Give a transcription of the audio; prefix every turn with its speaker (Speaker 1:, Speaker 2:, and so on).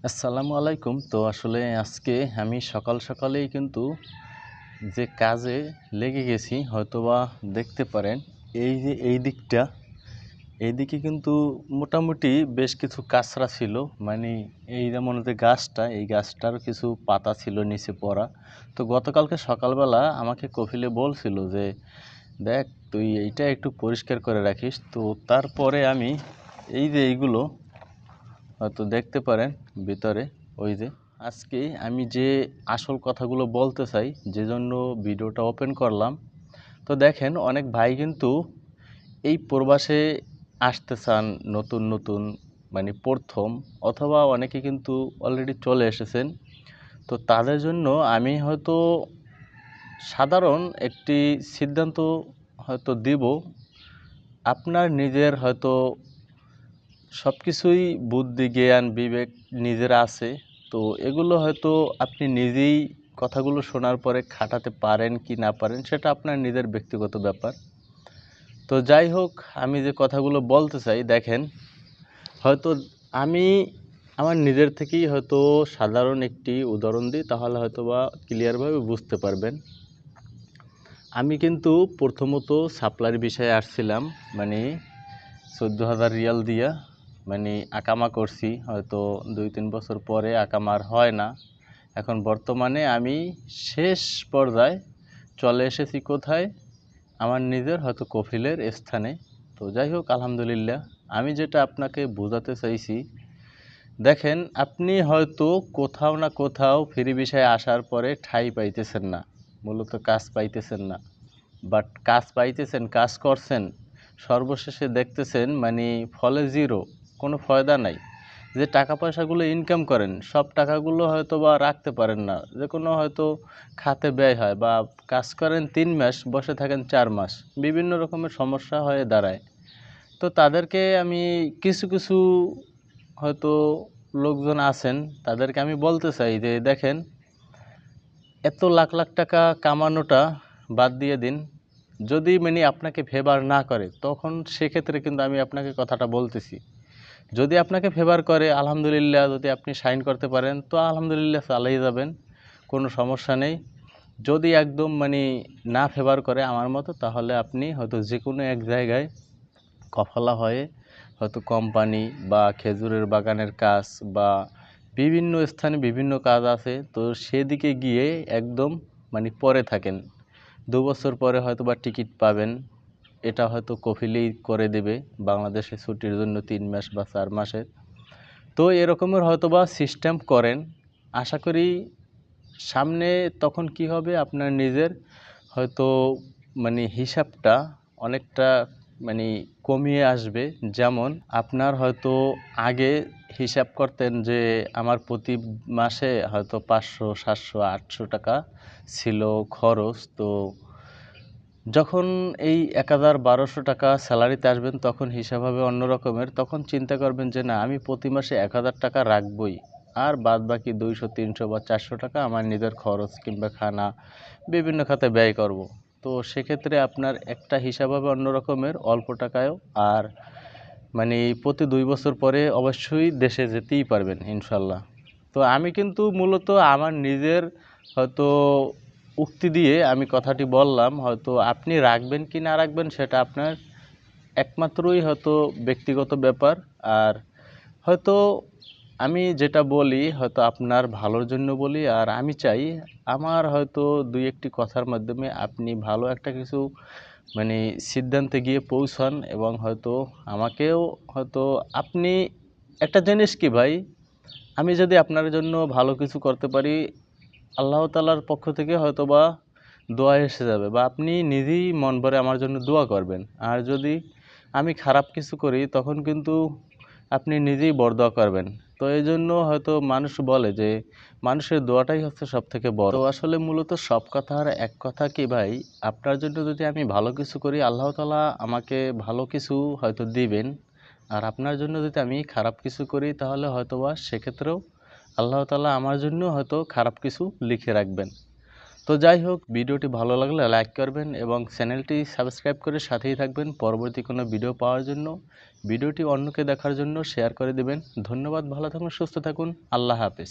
Speaker 1: আসসালামু আলাইকুম। তো আসলে আজকে আমি সকাল সকালেই কিন্তু যে কাজে লেগে গেছি হয়তোবা দেখতে পারেন এই যে এই দিকটা, এইদিকে কিন্তু মোটামুটি বেশ কিছু কাঁচরা ছিল। মানে এই যেমন যে গাছটা, এই গাছটার কিছু পাতা ছিল নিচে পড়া। তো গতকালকে সকালবেলা আমাকে কফিলে বলছিল যে, "দেখ তুই এইটা একটু পরিষ্কার করে রাখিস।" তো তারপরে আমি এই যে এইগুলো হয়তো দেখতে পারেন ভিতরে, ওই যে আজকে আমি যে আসল কথাগুলো বলতে চাই, যে জন্য ভিডিওটা ওপেন করলাম। তো দেখেন অনেক ভাই কিন্তু এই প্রবাসে আসতে চান, নতুন নতুন, মানে প্রথম, অথবা অনেকে কিন্তু অলরেডি চলে এসেছেন। তো তাদের জন্য আমি হয়তো সাধারণ একটি সিদ্ধান্ত হয়তো দিব। আপনার নিজের হয়তো সব কিছুই বুদ্ধি জ্ঞান বিবেক নিজের আছে। তো এগুলো হয়তো আপনি নিজেই কথাগুলো শোনার পরে খাটাতে পারেন কি না পারেন সেটা আপনার নিজের ব্যক্তিগত ব্যাপার। তো যাই হোক, আমি যে কথাগুলো বলতে চাই দেখেন, হয়তো আমি আমার নিজের থেকেই হয়তো সাধারণ একটি উদাহরণ দিই, তাহলে হয়তো বা ক্লিয়ারভাবে বুঝতে পারবেন। আমি কিন্তু প্রথমত সাপ্লাইয়ের বিষয়ে আসছিলাম, মানে 14,000 রিয়াল দিয়া, মানে আকামা করছি। হয়তো 2-3 বছর পরে আকামা আর হয় না। এখন বর্তমানে আমি শেষ পর্যায়ে চলে এসেছি কোথায়? আমার নিজের হয়তো কফিলের স্থানে। তো যাই হোক, আলহামদুলিল্লাহ। আমি যেটা আপনাকে বোঝাতে চাইছি, দেখেন আপনি হয়তো কোথাও না কোথাও ফ্রি ভিসায় আসার পরে ঠাঁই পাইতেছেন না, মূলত কাজ পাইতেছেন না। বাট কাজ পাইতেছেন, কাজ করছেন, সর্বশেষে দেখতেছেন মানে ফলে জিরো, কোনো ফয়দা নাই। যে টাকা পয়সাগুলো ইনকাম করেন সব টাকাগুলো হয়তো বা রাখতে পারেন না, যে কোনো হয়তো খাতে ব্যয় হয়, বা কাজ করেন 3 মাস বসে থাকেন 4 মাস, বিভিন্ন রকমের সমস্যা হয়ে দাঁড়ায়। তো তাদেরকে আমি কিছু কিছু হয়তো লোকজন আছেন, তাদেরকে আমি বলতে চাই যে দেখেন, এত লাখ লাখ টাকা কামানোটা বাদ দিয়ে দিন। যদি মানে আপনাকে ফেভার না করে তখন সেক্ষেত্রে কিন্তু আমি আপনাকে কথাটা বলতেছি। যদি আপনাকে ফেভার করে আলহামদুলিল্লাহ, যদি আপনি সাইন করতে পারেন তো আলহামদুলিল্লাহ চালিয়ে যাবেন, কোনো সমস্যা নেই। যদি একদম মানে না ফেভার করে আমার মতো, তাহলে আপনি হয়তো যে কোনো এক জায়গায় কফলা হয়ে হয়তো কোম্পানি বা খেজুরের বাগানের কাজ বা বিভিন্ন স্থানে বিভিন্ন কাজ আছে, তো সেদিকে গিয়ে একদম মানে পরে থাকেন। 2 বছর পরে হয়তো বা টিকিট পাবেন, এটা হয়তো কফিলেই করে দেবে বাংলাদেশে ছুটির জন্য 3 মাস বা 4 মাসের। তো এরকমের হয়তো বা সিস্টেম করেন। আশা করি সামনে তখন কি হবে, আপনার নিজের হয়তো মানে হিসাবটা অনেকটা মানে কমিয়ে আসবে। যেমন আপনার হয়তো আগে হিসাব করতেন যে আমার প্রতি মাসে হয়তো 500, 700, 800 টাকা ছিল খরচ। তো যখন এই 1,000, 1,200 টাকা স্যালারিতে আসবেন তখন হিসাব হবে অন্য রকমের। তখন চিন্তা করবেন যে না, আমি প্রতি মাসে 1,000 টাকা রাখবই, আর বাদ বাকি 200, 300 বা 400 টাকা আমার নিজের খরচ কিংবা খানা বিভিন্ন খাতে ব্যয় করব। তো সেক্ষেত্রে আপনার একটা হিসাব হবে অন্য রকমের, অল্প টাকায়ও। আর মানে প্রতি 2 বছর পরে অবশ্যই দেশে যেতেই পারবেন ইনশাল্লাহ। তো আমি কিন্তু মূলত আমার নিজের হয়তো উক্তি দিয়ে আমি কথাটি বললাম। হয়তো আপনি রাখবেন কি না রাখবেন সেটা আপনার একমাত্রই হয়তো ব্যক্তিগত ব্যাপার। আর হয়তো আমি যেটা বলি হয়তো আপনার ভালোর জন্য বলি, আর আমি চাই আমার হয়তো 2-1টি কথার মাধ্যমে আপনি ভালো একটা কিছু মানে সিদ্ধান্তে গিয়ে পৌঁছান, এবং হয়তো আমাকেও হয়তো আপনি একটা জিনিস কি ভাই, আমি যদি আপনার জন্য ভালো কিছু করতে পারি, আল্লাহ তাআলার পক্ষ থেকে হয়তোবা দোয়া এসে যাবে, বা আপনি নিজেই মন ভরে আমার জন্য দোয়া করবেন। আর যদি আমি খারাপ কিছু করি তখন কিন্তু আপনি নিজেই বরদোয়া করবেন। তো এই জন্য হয়তো মানুষ বলে যে মানুষের দোয়াটাই হচ্ছে সব থেকে বড়। তো আসলে মূলত সব কথার এক কথা কি ভাই, আপনার জন্য যদি আমি ভালো কিছু করি আল্লাহ তাআলা আমাকে ভালো কিছু হয়তো দিবেন। আর আপনার জন্য যদি আমি খারাপ কিছু করি তাহলে হয়তোবা সেক্ষেত্রেও আল্লাহ তাআলা আমার জন্য হয়তো খারাপ কিছু লিখে রাখবেন। তো যাই হোক, ভিডিওটি ভালো লাগলে লাইক করবেন এবং চ্যানেলটি সাবস্ক্রাইব করে সাথেই থাকবেন পরবর্তী কোনো ভিডিও পাওয়ার জন্য। ভিডিওটি অন্যকে দেখার জন্য শেয়ার করে দেবেন। ধন্যবাদ, ভালো থাকুন, সুস্থ থাকুন, আল্লাহ হাফেজ।